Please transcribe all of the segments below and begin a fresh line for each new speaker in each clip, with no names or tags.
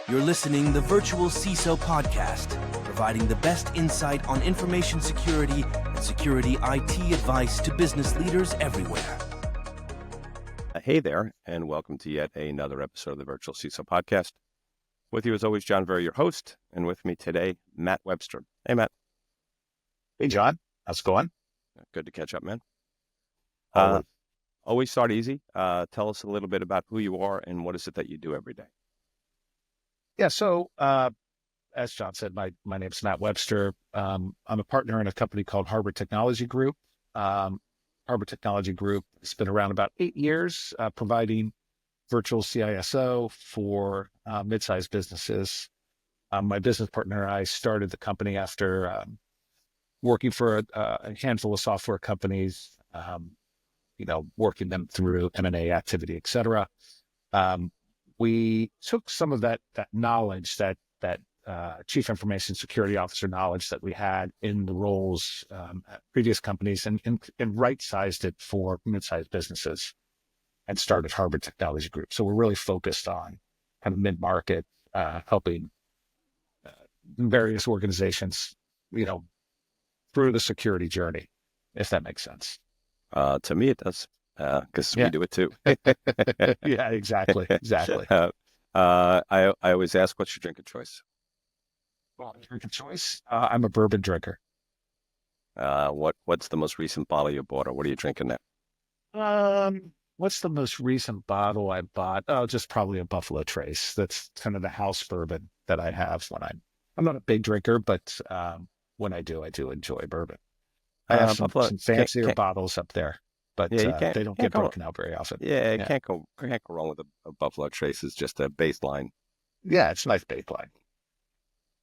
You're listening the Virtual CISO podcast, providing the best insight on information security and security IT advice to business leaders everywhere.
Hey there, and welcome to yet another episode of the Virtual CISO podcast. With you as always, John Verry, your host, and with me today, Matt Webster. Hey, Matt.
Hey, John. How's it going?
Good to catch up, man.
Always.
Always start easy. Tell us a little bit about who you are and what is it that you do every day.
Yeah, so as John said, my name's Matt Webster. I'm a partner in a company called Harbor Technology Group. Harbor Technology Group has been around about 8 years, providing virtual CISO for mid-sized businesses. My business partner and I started the company after working for a handful of software companies, working them through M&A activity, et cetera. We took some of that knowledge, that chief information security officer knowledge that we had in the roles at previous companies and right-sized it for mid-sized businesses and started Harbor Technology Group. So we're really focused on kind of mid-market, helping various organizations, through the security journey, if that makes sense.
To me, it does, because we do it too.
Yeah, exactly.
I always ask, what's your drink of choice?
Well, drink of choice? I'm a bourbon drinker.
What's the most recent bottle you bought, or what are you drinking now?
What's the most recent bottle I bought? Oh, just probably a Buffalo Trace. That's kind of the house bourbon that I have when I'm not a big drinker, but when I do enjoy bourbon. I have some fancier bottles up there, but they don't get broken out very often.
Yeah, can't go wrong with a Buffalo Trace. It's just a baseline.
Yeah, it's a nice baseline.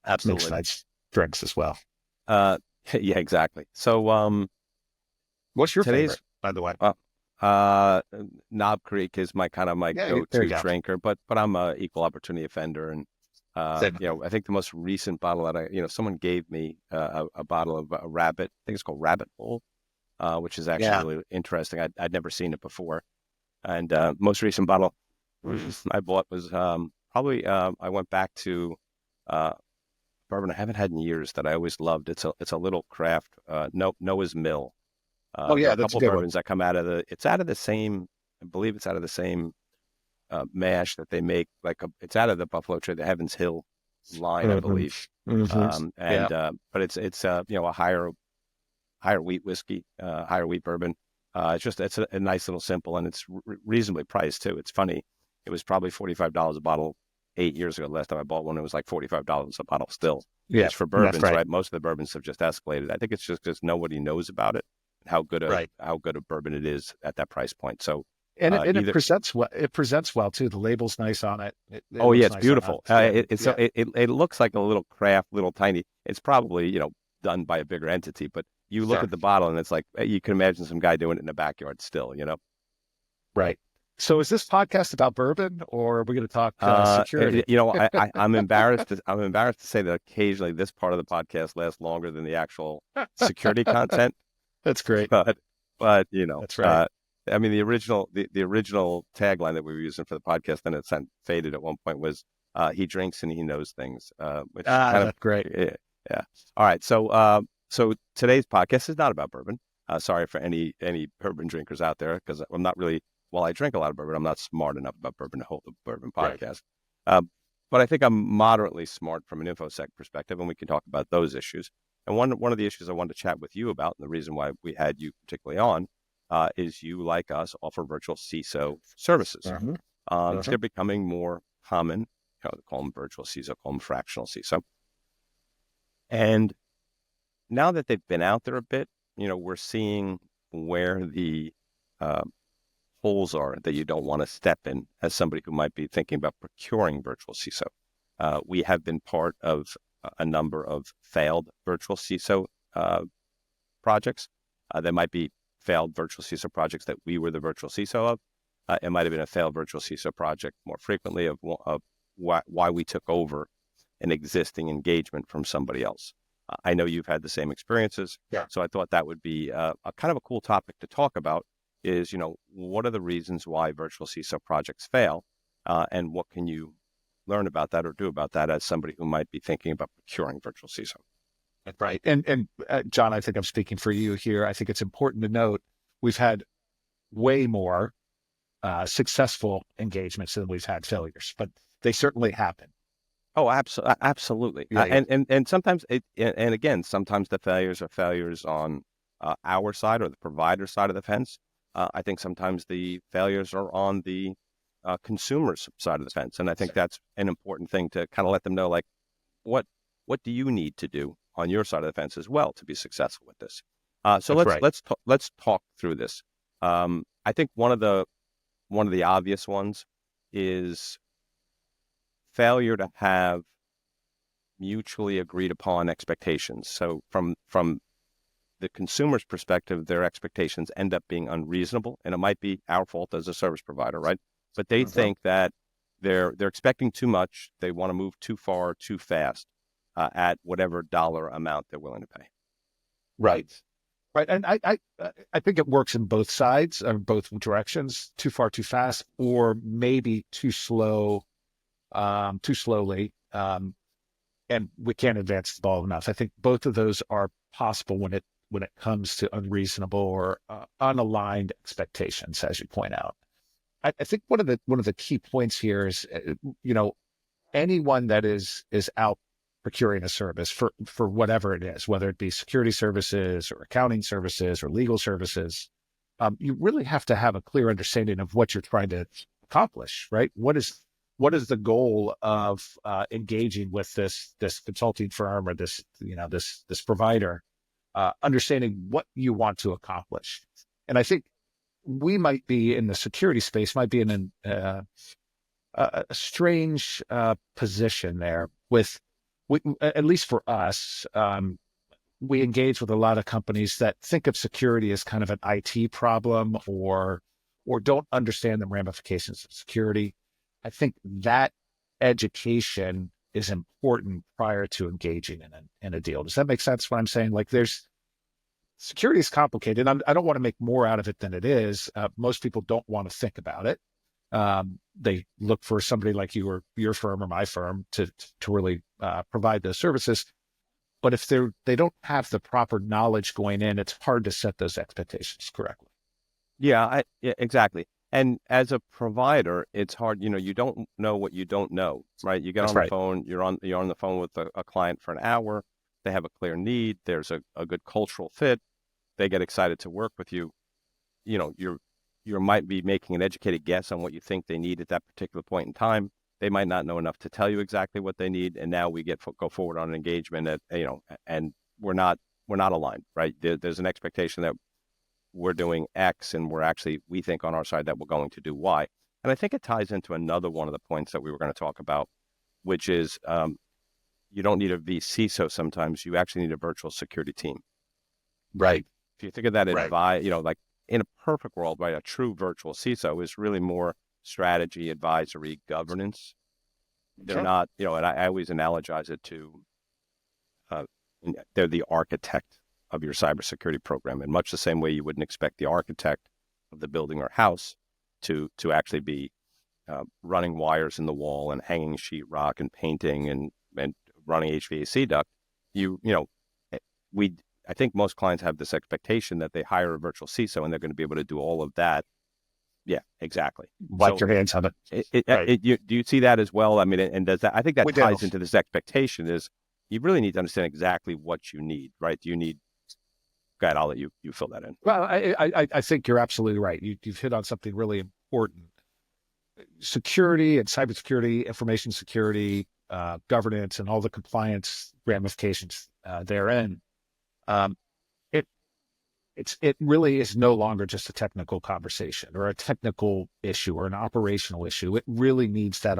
Absolutely.
Makes nice drinks as well.
Yeah, exactly. So,
what's your favorite, by the way?
Knob Creek is my go-to drinker, but I'm a equal opportunity offender, and I think the most recent bottle that someone gave me a bottle of a Rabbit. I think it's called Rabbit Hole, which is actually really interesting. I'd never seen it before, and most recent bottle I bought was probably I went back to bourbon I haven't had in years that I always loved. It's a little craft Noah's Mill.
That's a couple
of bourbons that come out of the same mash that they make. It's out of the Buffalo Trace, the Heaven's Hill line, I believe. But it's a higher wheat whiskey, higher wheat bourbon. It's a nice little simple, and it's reasonably priced too. It's funny. It was probably $45 a bottle 8 years ago. Last time I bought one, it was like $45 a bottle still. Yeah, for bourbons, right? Most of the bourbons have just escalated. I think it's just because nobody knows about it, how good a bourbon it is at that price point. So.
And it presents well. It presents well too. The label's nice on it.
It's beautiful. It looks like a little craft, little tiny. It's probably done by a bigger entity, but you look at the bottle and it's like you can imagine some guy doing it in the backyard still.
Right. So is this podcast about bourbon, or are we going to talk security?
I'm embarrassed. I'm embarrassed to say that occasionally this part of the podcast lasts longer than the actual security content.
That's great.
But
that's right.
I mean, the original tagline that we were using for the podcast, then it faded at one point, was he drinks and he knows things. Which
that's great.
Yeah. All right. So today's podcast is not about bourbon. Sorry for any bourbon drinkers out there, because I'm not really. While I drink a lot of bourbon, I'm not smart enough about bourbon to hold a bourbon podcast. Right. But I think I'm moderately smart from an InfoSec perspective, and we can talk about those issues. And one of the issues I wanted to chat with you about, and the reason why we had you particularly on, is you, like us, offer virtual CISO services. They're becoming more common. They call them virtual CISO, call them fractional CISO. And now that they've been out there a bit, we're seeing where the holes are that you don't want to step in as somebody who might be thinking about procuring virtual CISO. We have been part of a number of failed virtual CISO projects. There might be failed virtual CISO projects that we were the virtual CISO of. It might have been a failed virtual CISO project more frequently of why we took over an existing engagement from somebody else. I know you've had the same experiences, so I thought that would be a kind of a cool topic to talk about. Is what are the reasons why virtual CISO projects fail, and what can you learn about that or do about that as somebody who might be thinking about procuring virtual CISO.
Right. And John, I think I'm speaking for you here. I think it's important to note we've had way more successful engagements than we've had failures, but they certainly happen.
Oh, absolutely.
Yeah.
And sometimes and again, sometimes the failures are failures on our side or the provider side of the fence. I think sometimes the failures are on the consumer's side of the fence. And I think that's an important thing to kind of let them know, like, what do you need to do on your side of the fence as well to be successful with this? So let's talk through this. I think one of the obvious ones is failure to have mutually agreed upon expectations. So from the consumer's perspective, their expectations end up being unreasonable, and it might be our fault as a service provider, right? But they think that they're expecting too much. They want to move too far, too fast at whatever dollar amount they're willing to pay.
Right. And I think it works in both sides or both directions, too far, too fast, or maybe too slow, too slowly. And we can't advance the ball enough. I think both of those are possible when it comes to unreasonable or unaligned expectations, as you point out. I think one of the key points here is, anyone that is out procuring a service for whatever it is, whether it be security services or accounting services or legal services, you really have to have a clear understanding of what you're trying to accomplish, right? What is the goal of engaging with this consulting firm or this provider, understanding what you want to accomplish. And I think we might be in the security space, might be in a strange position there at least for us. We engage with a lot of companies that think of security as kind of an IT problem or don't understand the ramifications of security. I think that education is important prior to engaging in a deal. Does that make sense what I'm saying? Like, security is complicated. I don't want to make more out of it than it is. Most people don't want to think about it. They look for somebody like you or your firm or my firm to really provide those services. But if they don't have the proper knowledge going in, it's hard to set those expectations correctly.
Yeah, exactly. And as a provider, it's hard. You don't know what you don't know, right? You get on the phone, you're on the phone with a client for an hour. They have a clear need. There's a good cultural fit. They get excited to work with you. You might be making an educated guess on what you think they need at that particular point in time. They might not know enough to tell you exactly what they need. And now we go forward on an engagement and we're not aligned, right? There's an expectation that we're doing X and we think on our side that we're going to do Y. And I think it ties into another one of the points that we were going to talk about, which is you don't need a vCISO sometimes. You actually need a virtual security team.
Right.
If you think of that like in a perfect world, right, a true virtual CISO is really more strategy, advisory, governance. They're not, and I always analogize it to they're the architect of your cybersecurity program, in much the same way you wouldn't expect the architect of the building or house to actually be running wires in the wall and hanging sheetrock and painting and running HVAC duct. I think most clients have this expectation that they hire a virtual CISO and they're going to be able to do all of that. Yeah, exactly.
Wipe your hands on it.
Do you see that as well? I mean, and does that? I think that ties into this expectation is you really need to understand exactly what you need, right? Do you need? Go ahead, I'll let you fill that in.
Well, I think you're absolutely right. You've hit on something really important. Security and cybersecurity, information security, governance, and all the compliance ramifications therein. It really is no longer just a technical conversation or a technical issue or an operational issue. It really needs that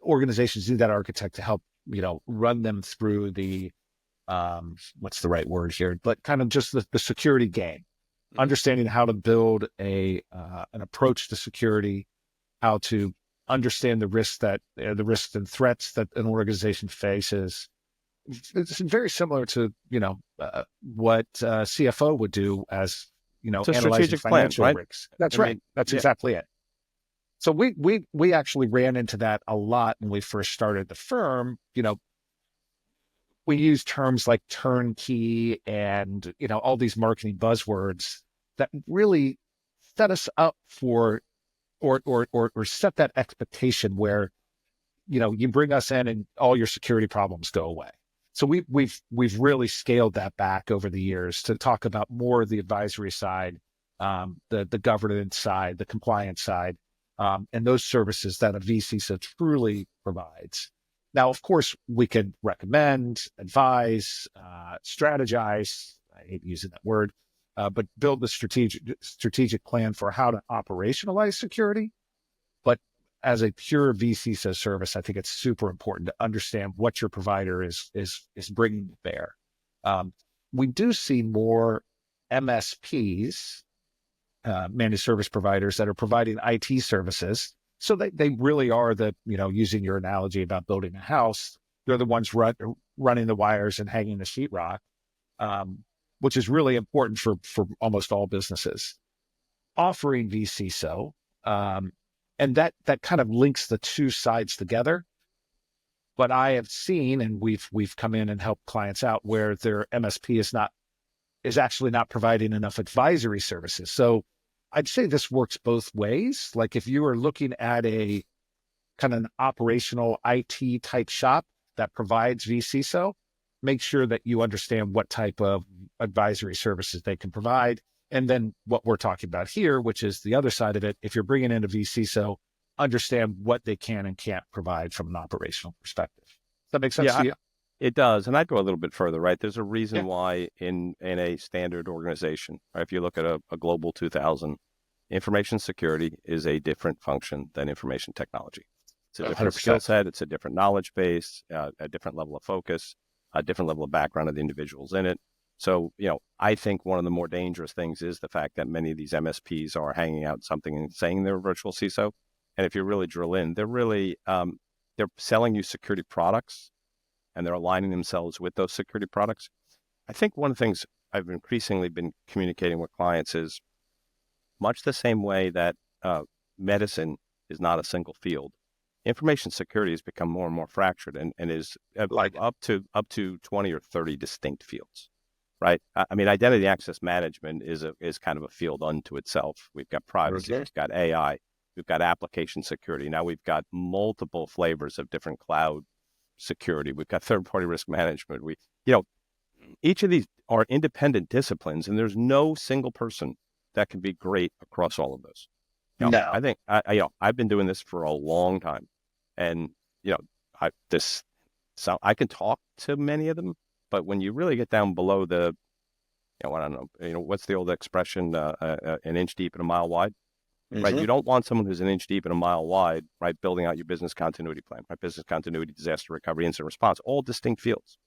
organizations need that architect to help, run them through the, what's the right word here, but kind of just the security game, understanding how to build an approach to security, how to understand the risks and threats that an organization faces. It's very similar to, what CFO would do as,
it's a
analyzing
strategic plan,
financial
right?
risks. That's right. That's exactly it. So we actually ran into that a lot when we first started the firm. We use terms like turnkey and, all these marketing buzzwords that really set us up for, or set that expectation where, you bring us in and all your security problems go away. So we've really scaled that back over the years to talk about more of the advisory side, the governance side, the compliance side, and those services that a vCISO truly provides. Now, of course, we could recommend, advise, strategize. I hate using that word, but build the strategic plan for how to operationalize security. But as a pure vCISO service, I think it's super important to understand what your provider is bringing to bear. We do see more MSPs, managed service providers, that are providing IT services. So they really are using your analogy about building a house, they're the ones running the wires and hanging the sheetrock, which is really important for almost all businesses. Offering vCISO, and that kind of links the two sides together. But I have seen, and we've come in and helped clients out where their MSP is actually not providing enough advisory services. So I'd say this works both ways. Like if you are looking at a kind of an operational IT type shop that provides vCISO, make sure that you understand what type of advisory services they can provide. And then what we're talking about here, which is the other side of it, if you're bringing in a vCISO, understand what they can and can't provide from an operational perspective. Does that make sense to you?
It does. And I'd go a little bit further, right? There's a reason why in a standard organization, right? If you look at a global 2000, information security is a different function than information technology. It's a different 100%. Skill set. It's a different knowledge base, a different level of focus, a different level of background of the individuals in it. So, I think one of the more dangerous things is the fact that many of these MSPs are hanging out something and saying they're a virtual CISO. And if you really drill in, they're really, they're selling you security products, and they're aligning themselves with those security products. I think one of the things I've increasingly been communicating with clients is much the same way that medicine is not a single field. Information security has become more and more fractured and is up to 20 or 30 distinct fields, right? I mean, identity access management is kind of a field unto itself. We've got privacy, we've got AI, we've got application security. Now we've got multiple flavors of different cloud security. We've got third-party risk management. Each of these are independent disciplines, and there's no single person that can be great across all of those.
No.
I think I've been doing this for a long time, and I can talk to many of them, but when you really get down below I don't know, what's the old expression? An inch deep and a mile wide. Right, you don't want someone who's an inch deep and a mile wide, right, building out your business continuity plan, right, business continuity, disaster recovery, incident response, all distinct fields.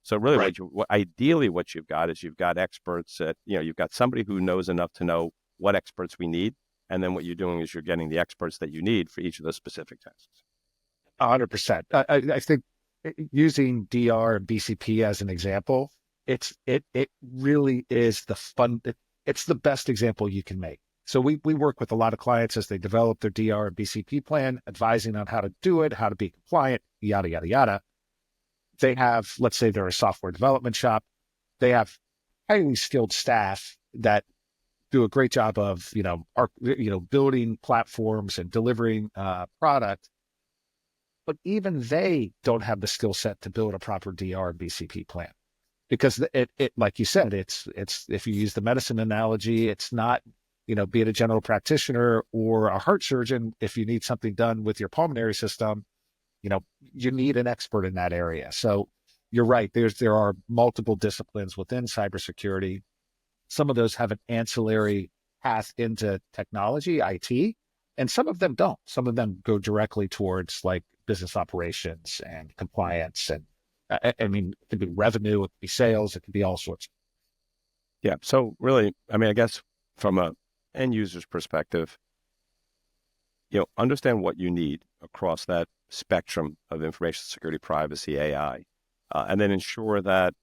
So really, ideally, what you've got is you've got experts you've got somebody who knows enough to know what experts we need, and then what you're doing is you're getting the experts that you need for each of those specific tasks.
100%. I think using DR and BCP as an example, it really is it's the best example you can make. So we work with a lot of clients as they develop their DR and BCP plan, advising on how to do it, how to be compliant, yada, yada, yada. They have, let's say they're a software development shop. They have highly skilled staff that do a great job of, building platforms and delivering product. But even they don't have the skill set to build a proper DR and BCP plan. Because it like you said, it's if you use the medicine analogy, it's not, be it a general practitioner or a heart surgeon, if you need something done with your pulmonary system, you need an expert in that area. So you're right. There are multiple disciplines within cybersecurity. Some of those have an ancillary path into technology, IT, and some of them don't. Some of them go directly towards like business operations and compliance. And it could be revenue, it could be sales, it could be all sorts.
Yeah. So really, I guess from a end user's perspective, understand what you need across that spectrum of information security, privacy, AI, and then ensure that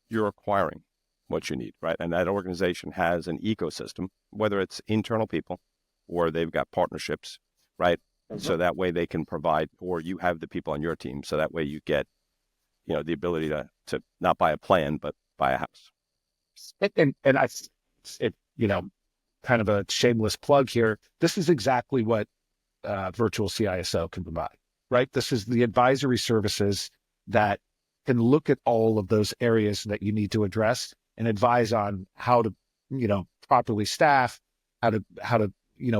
you're acquiring what you need, right? And that organization has an ecosystem, whether it's internal people or they've got partnerships, right? So that way they can provide, or you have the people on your team. So that way you get, the ability to not buy a plan, but buy a house.
And kind of a shameless plug here. This is exactly what virtual CISO can provide, right? This is the advisory services that can look at all of those areas that you need to address and advise on how to, properly staff, how to,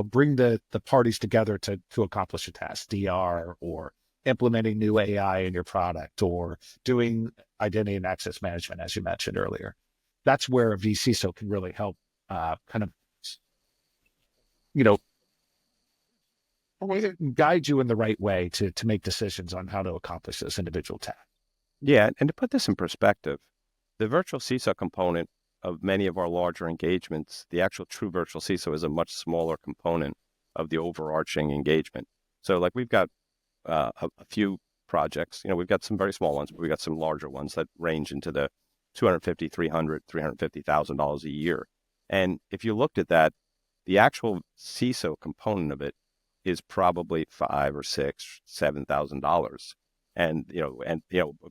bring the parties together to accomplish a task, DR, or implementing new AI in your product, or doing identity and access management, as you mentioned earlier. That's where a vCISO can really help guide you in the right way to make decisions on how to accomplish those individual tasks.
Yeah, and to put this in perspective, the virtual CISO component of many of our larger engagements, the actual true virtual CISO is a much smaller component of the overarching engagement. So like we've got a few projects, we've got some very small ones, but we've got some larger ones that range into the $250,000, $300,000, $350,000 a year. And if you looked at that, the actual CISO component of it is probably $5,000 or $6,000, $7,000, and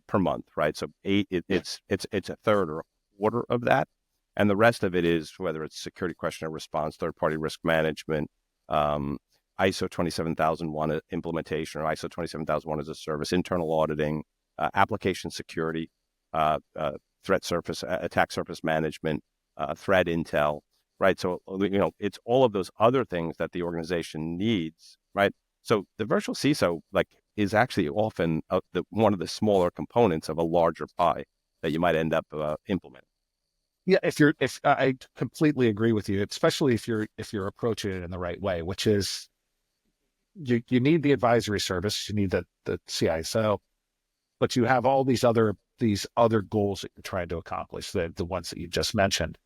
per month, right? So it's a third or a quarter of that, and the rest of it is whether it's security questionnaire response, third-party risk management, ISO 27001 implementation, or ISO 27001 as a service, internal auditing, application security, attack surface management, threat intel, right? So, it's all of those other things that the organization needs, right? So the virtual CISO, is actually often one of the smaller components of a larger pie that you might end up implementing.
Yeah, if I completely agree with you, especially if you're approaching it in the right way, which is you need the advisory service, you need the CISO, but you have all these other goals that you're trying to accomplish, the ones that you just mentioned.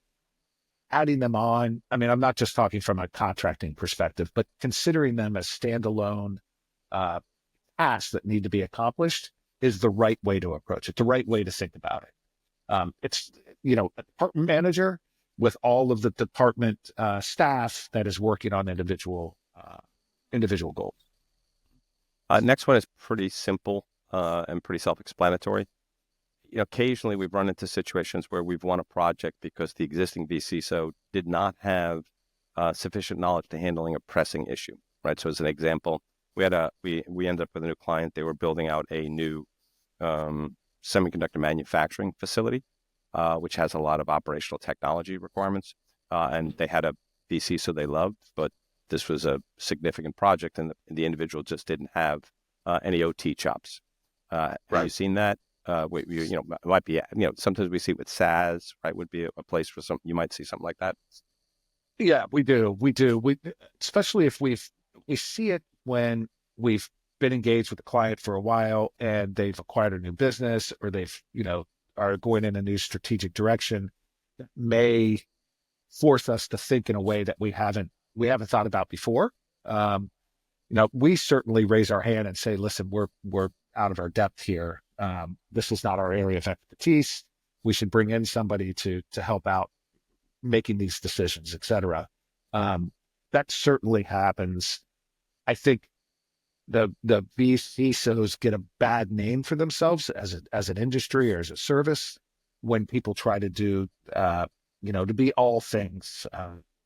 Adding them on, I'm not just talking from a contracting perspective, but considering them as standalone tasks that need to be accomplished is the right way to approach it, the right way to think about it. It's, a department manager with all of the department staff that is working on individual goals.
Next one is pretty simple and pretty self-explanatory. Occasionally we've run into situations where we've won a project because the existing vCISO did not have sufficient knowledge to handling a pressing issue, right? So as an example, we ended up with a new client. They were building out a new semiconductor manufacturing facility, which has a lot of operational technology requirements. And they had a vCISO they loved, but this was a significant project, and the individual just didn't have any OT chops. Have you seen that? It might be, sometimes we see it with SaaS, right? Would be a place for you might see something like that.
Yeah, we do. Especially if we see it when we've been engaged with the client for a while and they've acquired a new business, or they've, are going in a new strategic direction that may force us to think in a way that we haven't thought about before. We certainly raise our hand and say, listen, we're out of our depth here. This is not our area of expertise. We should bring in somebody to help out making these decisions, et cetera. That certainly happens. I think the vCISOs get a bad name for themselves as an industry or as a service when people try to do, to be all things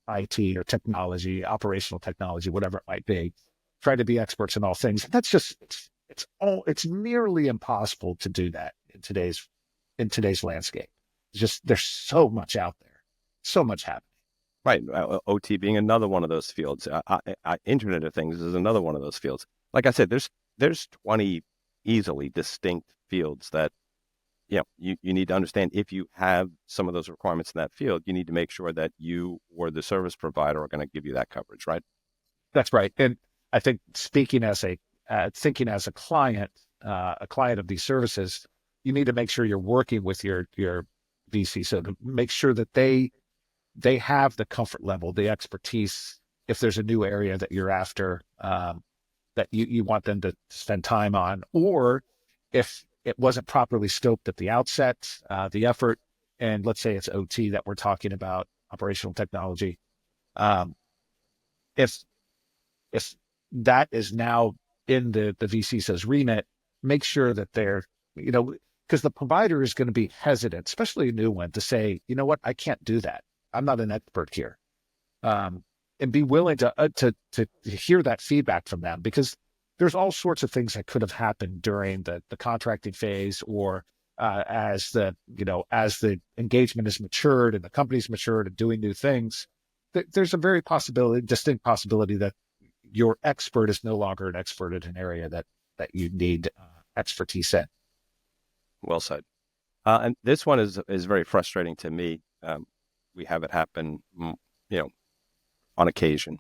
IT or technology, operational technology, whatever it might be, try to be experts in all things. That's just, it's nearly impossible to do that in today's landscape. There's so much out there, so much happening.
Right. OT being another one of those fields. Internet of Things is another one of those fields. Like I said, there's 20 easily distinct fields that, you need to understand. If you have some of those requirements in that field, you need to make sure that you or the service provider are going to give you that coverage, right?
That's right. And I think thinking as a client of these services, you need to make sure you're working with your vCISO to make sure that they have the comfort level, the expertise. If there's a new area that you're after, that you want them to spend time on, or if it wasn't properly scoped at the outset, the effort, and let's say it's OT that we're talking about, operational technology. If that is now in the vCISO's remit. Make sure that they're, because the provider is going to be hesitant, especially a new one, to say, you know what, I can't do that. I'm not an expert here. And be willing to hear that feedback from them, because there's all sorts of things that could have happened during the contracting phase, or as the engagement has matured and the company's matured and doing new things. There's a very distinct possibility that your expert is no longer an expert in an area that you need expertise in.
Well said. And this one is very frustrating to me. We have it happen, on occasion,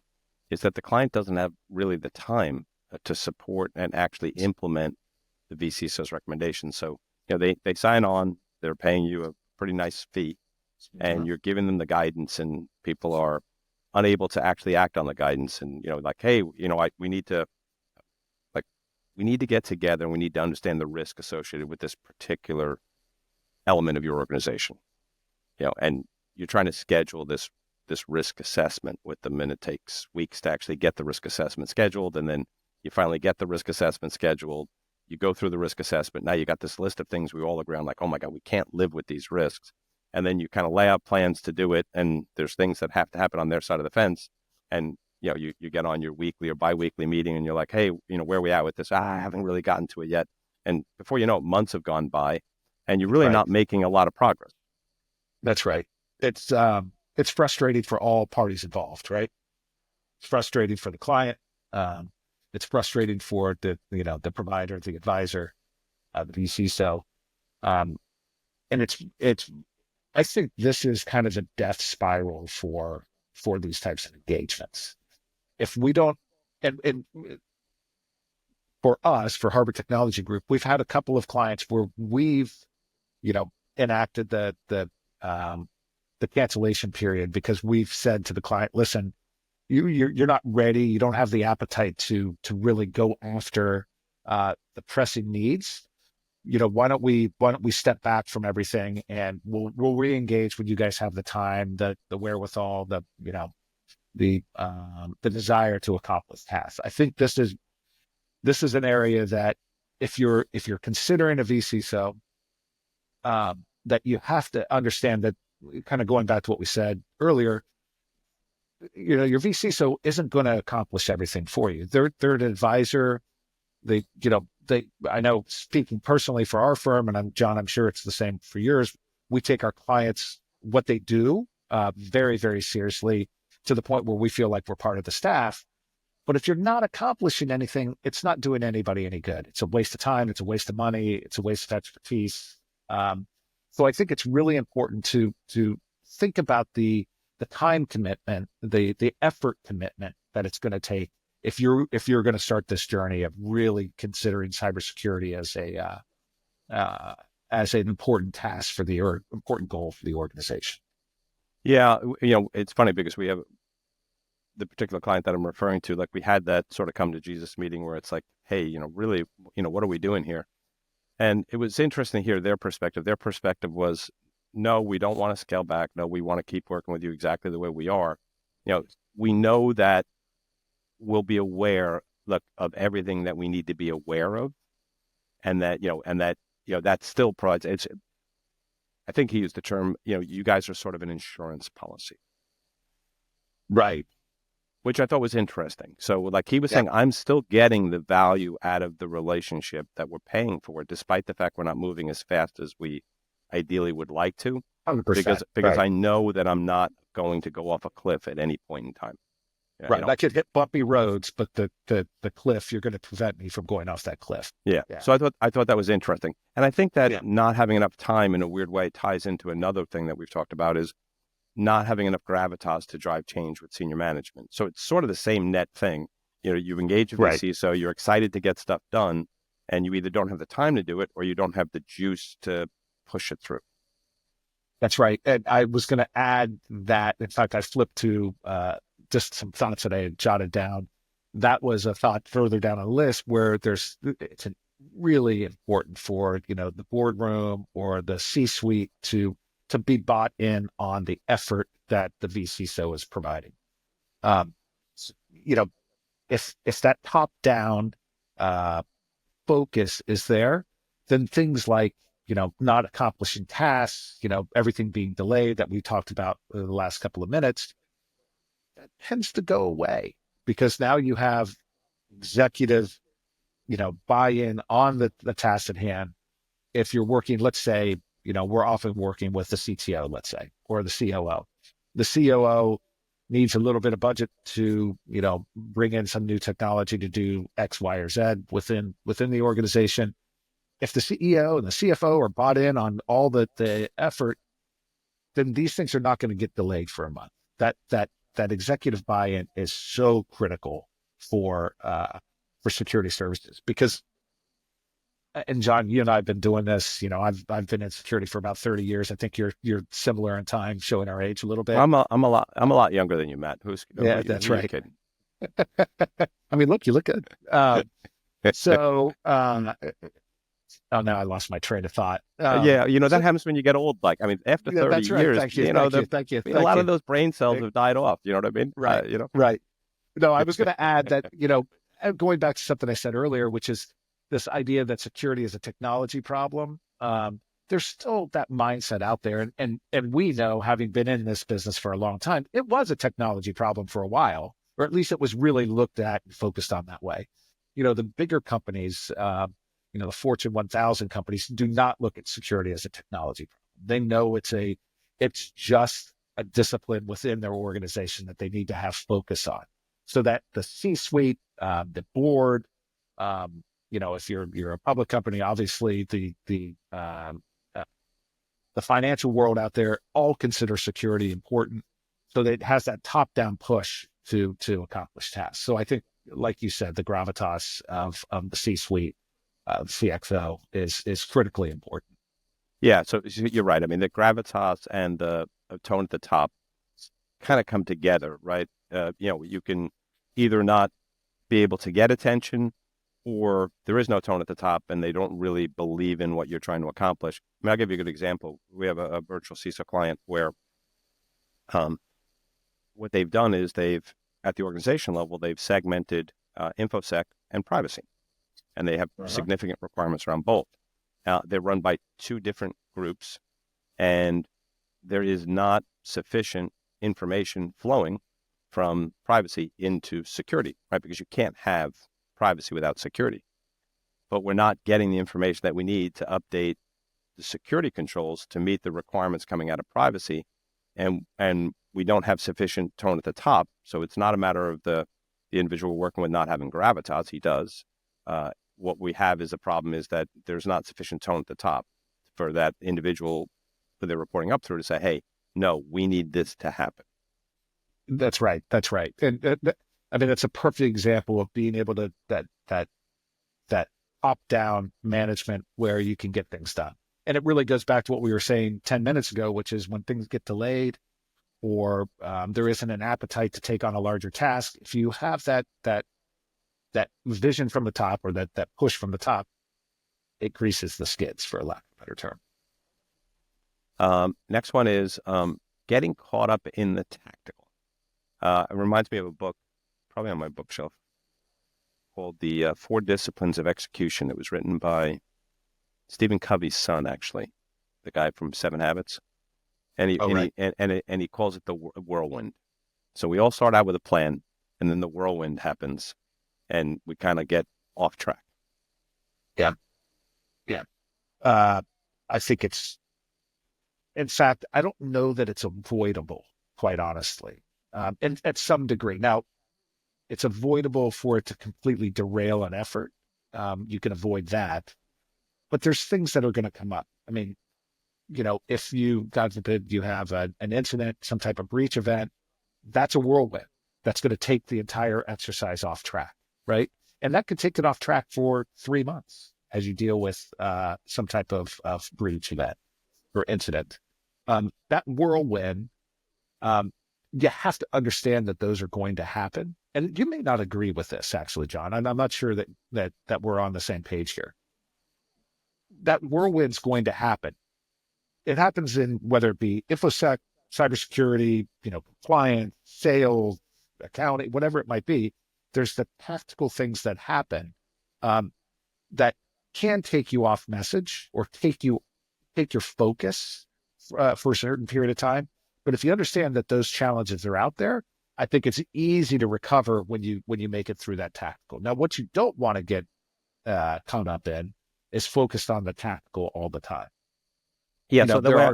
is that the client doesn't have really the time to support and actually implement the vCISO's recommendations. So, they sign on, they're paying you a pretty nice fee, and you're giving them the guidance, and people are unable to actually act on the guidance. And, hey, we need to get together, and we need to understand the risk associated with this particular element of your organization. And you're trying to schedule this risk assessment with them, and it takes weeks to actually get the risk assessment scheduled. And then you finally get the risk assessment scheduled. You go through the risk assessment. Now you got this list of things we all agree on, like, oh my God, we can't live with these risks. And then you kind of lay out plans to do it. And there's things that have to happen on their side of the fence. And, you get on your weekly or biweekly meeting, and you're like, hey, where are we at with this? I haven't really gotten to it yet. And before you know it, months have gone by, and you're really not making a lot of progress.
That's right. It's frustrating for all parties involved, right? It's frustrating for the client. It's frustrating for the provider, the advisor, the vCISO. And I think this is kind of a death spiral for these types of engagements. If we don't, and for us, for Harbor Technology Group, we've had a couple of clients where we've, enacted the cancellation period, because we've said to the client, listen, you're not ready. You don't have the appetite to really go after the pressing needs. Why don't we step back from everything, and we'll re-engage when you guys have the time, the wherewithal, the desire to accomplish tasks. I think this is an area that if you're considering a vCISO, that you have to understand that, kind of going back to what we said earlier, your vCISO isn't going to accomplish everything for you. They're an advisor. I know, speaking personally for our firm, and John, I'm sure it's the same for yours, we take our clients, what they do, very, very seriously, to the point where we feel like we're part of the staff. But if you're not accomplishing anything, it's not doing anybody any good. It's a waste of time. It's a waste of money. It's a waste of expertise. So I think it's really important to think about the time commitment, the effort commitment that it's going to take if you're going to start this journey of really considering cybersecurity as an important task or important goal for the organization.
Yeah, it's funny because we have the particular client that I'm referring to, like, we had that sort of come to Jesus meeting where it's like, hey, really, what are we doing here? And it was interesting to hear their perspective. Their perspective was, no, we don't want to scale back. No, we want to keep working with you exactly the way we are. We know that we'll be aware, of everything that we need to be aware of, and that that still provides. I think he used the term, you guys are sort of an insurance policy,
right?
Which I thought was interesting. So, like he was saying, I'm still getting the value out of the relationship that we're paying for, despite the fact we're not moving as fast as we ideally would like to.
100%,
because I know that I'm not going to go off a cliff at any point in time.
Right. I could hit bumpy roads, but the cliff, you're going to prevent me from going off that cliff.
Yeah. So I thought that was interesting. And I think that not having enough time, in a weird way, ties into another thing that we've talked about, is not having enough gravitas to drive change with senior management. So it's sort of the same net thing. You engage with VC, so you're excited to get stuff done, and you either don't have the time to do it, or you don't have the juice to push it through.
That's right. And I was going to add that. In fact, I flipped to just some thoughts that I had jotted down. That was a thought further down a list where it's really important for, the boardroom or the C-suite to be bought in on the effort that the vCISO is providing. if that top down focus is there, then things like, not accomplishing tasks, everything being delayed that we talked about in the last couple of minutes, that tends to go away because now you have executive, buy-in on the task at hand. If you're working, let's say, we're often working with the CTO, let's say, or the COO. The COO needs a little bit of budget to, bring in some new technology to do X, Y, or Z within the organization. If the CEO and the CFO are bought in on all the effort, then these things are not going to get delayed for a month. That executive buy-in is so critical for security services because, and John, you and I have been doing this. I've been in security for about 30 years. I think you're similar in time, showing our age a little bit.
I'm a lot younger than you, Matt.
That's right.
Kidding?
I mean, you look good. Oh, now I lost my train of thought.
That happens when you get old. After 30
that's right.
years,
Thank you.
A lot of those brain cells have died off. You know what I mean?
Right. Right. No, I was going to add that, going back to something I said earlier, which is this idea that security is a technology problem. There's still that mindset out there. And we know, having been in this business for a long time, it was a technology problem for a while, or at least it was really looked at and focused on that way. The bigger companies, the Fortune 1000 companies do not look at security as a technology problem. They know it's just a discipline within their organization that they need to have focus on, so that the C-suite, the board, if you're a public company, obviously the financial world out there all consider security important, so that it has that top-down push to accomplish tasks. So I think, like you said, the gravitas of the C-suite, CXO is critically important.
Yeah, so you're right. I mean, the gravitas and the tone at the top kind of come together, right? You can either not be able to get attention, or there is no tone at the top and they don't really believe in what you're trying to accomplish. I mean, I'll give you a good example. We have a virtual CISO client where what they've done is at the organization level, they've segmented InfoSec and privacy. And they have significant requirements around both. They're run by two different groups, and there is not sufficient information flowing from privacy into security, right? Because you can't have privacy without security. But we're not getting the information that we need to update the security controls to meet the requirements coming out of privacy, and we don't have sufficient tone at the top. So it's not a matter of the individual working with not having gravitas. He does. What we have is a problem is that there's not sufficient tone at the top for that individual who they're reporting up through to say, hey, no, we need this to happen.
That's right. And I mean, that's a perfect example of being able to, that top-down management where you can get things done. And it really goes back to what we were saying 10 minutes ago, which is when things get delayed or there isn't an appetite to take on a larger task. If you have that vision from the top, or that push from the top, it greases the skids, for a lack of a better term.
Next one is getting caught up in the tactical. It reminds me of a book, probably on my bookshelf, called The 4 Disciplines of Execution. It was written by Stephen Covey's son, actually, the guy from 7 Habits. And he calls it the whirlwind. So we all start out with a plan, and then the whirlwind happens, and we kind of get off track.
Yeah. I think in fact, I don't know that it's avoidable, quite honestly, and at some degree. Now, it's avoidable for it to completely derail an effort. You can avoid that, but there's things that are going to come up. I mean, if you, God forbid, you have an incident, some type of breach event, that's a whirlwind. That's going to take the entire exercise off track. Right. And that could take it off track for 3 months as you deal with some type of breach event or incident. That whirlwind, you have to understand that those are going to happen. And you may not agree with this, actually, John. I'm not sure that we're on the same page here. That whirlwind's going to happen. It happens in whether it be InfoSec, cybersecurity, compliance, sales, accounting, whatever it might be. there's the tactical things that happen that can take you off message or take your focus for a certain period of time. But if you understand that those challenges are out there, I think it's easy to recover when you make it through that tactical. Now, what you don't want to get caught up in is focused on the tactical all the time.
Yeah.
You know,
So the way,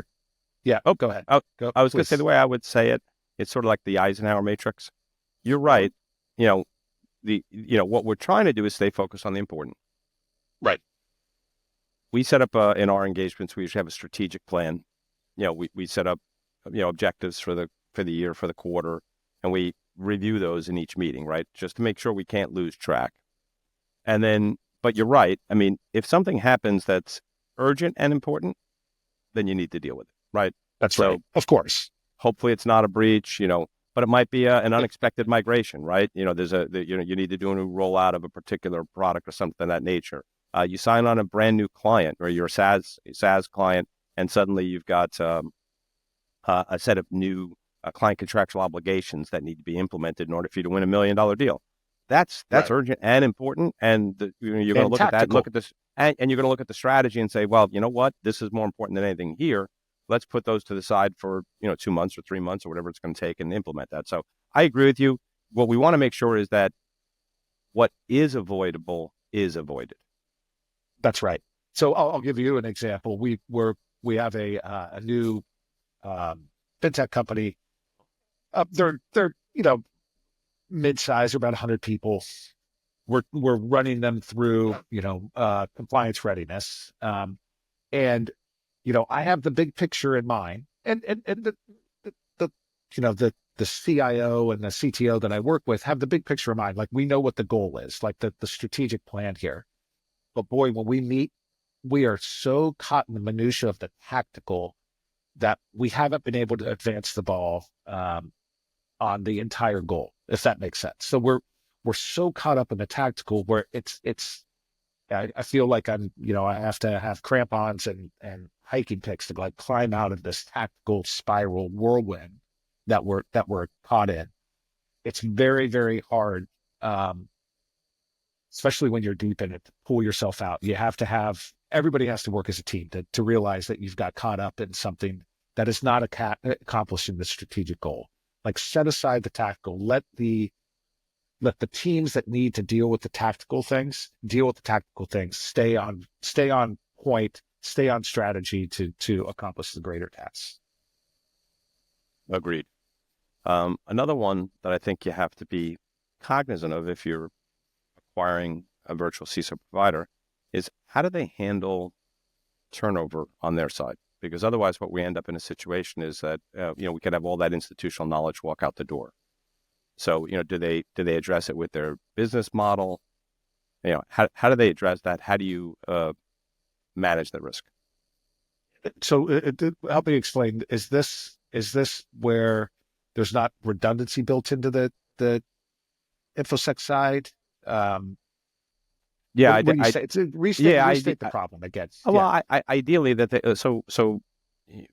go ahead.
I was going to say, the way I would say it, it's sort of like the Eisenhower matrix. You're right. What we're trying to do is stay focused on the important.
Right.
We set up in our engagements, we usually have a strategic plan. We set up, objectives for the year, for the quarter, and we review those in each meeting, right? Just to make sure we can't lose track. And then, but you're right. I mean, if something happens that's urgent and important, then you need to deal with it, right?
That's right. Of course.
Hopefully it's not a breach, but it might be an unexpected migration, right? There's you need to do a new rollout of a particular product or something of that nature. You sign on a brand new client, or you're a SaaS client, and suddenly you've got a set of new client contractual obligations that need to be implemented in order for you to win $1 million deal. That's right. Urgent and important, and you're going to look at that, and look at this, and you're going to look at the strategy and say, well, you know what, this is more important than anything here. Let's put those to the side for 2 months or 3 months or whatever it's going to take, and implement that. So I agree with you. What we want to make sure is that what is avoidable is avoided.
That's right. So I'll give you an example. We have a new fintech company. They're mid-size, about 100 people. We're running them through compliance readiness, and I have the big picture in mind, and the CIO and the CTO that I work with have the big picture in mind. Like, we know what the goal is, like the strategic plan here. But boy, when we meet, we are so caught in the minutia of the tactical that we haven't been able to advance the ball on the entire goal, if that makes sense. So we're so caught up in the tactical where I feel like I have to have crampons and hiking picks to like climb out of this tactical spiral whirlwind that we're caught in. It's very, very hard, especially when you're deep in it, to pull yourself out. Everybody has to work as a team to realize that you've got caught up in something that is not accomplishing the strategic goal. Like, set aside the tactical, let the teams that need to deal with the tactical things, stay on point, stay on strategy to accomplish the greater tasks.
Agreed. Another one that I think you have to be cognizant of if you're acquiring a virtual CISO provider is, how do they handle turnover on their side? Because otherwise what we end up in a situation is that, we could have all that institutional knowledge walk out the door. So, do they address it with their business model? How do they address that? How do you manage the risk?
So help me explain, is this where there's not redundancy built into the InfoSec side?
Yeah,
restate the problem again.
Well, ideally that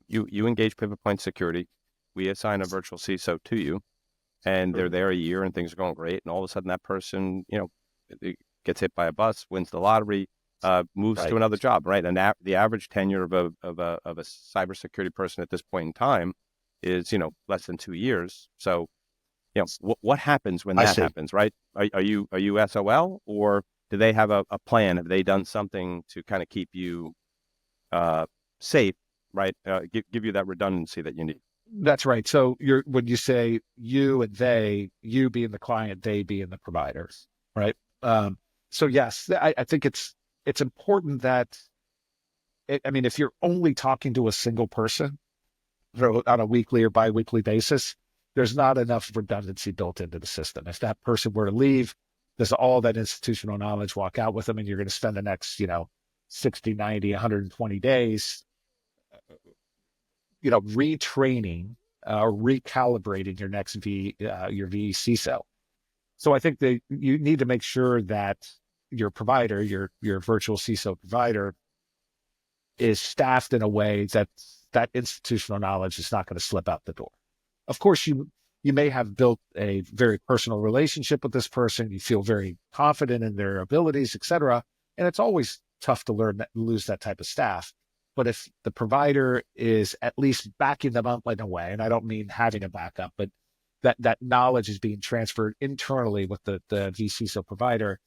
you engage Pivot Point Security. We assign a virtual CISO to you, and they're there a year, and things are going great. And all of a sudden, that person, gets hit by a bus, wins the lottery, moves to another job, right? And the average tenure of a cybersecurity person at this point in time is, less than 2 years. So, what happens when that happens, right? Are you SOL, or do they have a plan? Have they done something to kind of keep you safe, right? Give you that redundancy that you need.
That's right. So when you say you and they, you being the client, they being the providers, right? So yes, I think it's important that, if you're only talking to a single person on a weekly or biweekly basis, there's not enough redundancy built into the system. If that person were to leave, does all that institutional knowledge walk out with them, and you're going to spend the next, 60, 90, 120 days, retraining or recalibrating your next your vCISO. So I think that you need to make sure that your provider, your virtual CISO provider, is staffed in a way that institutional knowledge is not going to slip out the door. Of course, you you may have built a very personal relationship with this person. You feel very confident in their abilities, et cetera. And it's always tough to lose that type of staff. But if the provider is at least backing them up in a way, and I don't mean having a backup, but that knowledge is being transferred internally with the vCISO provider,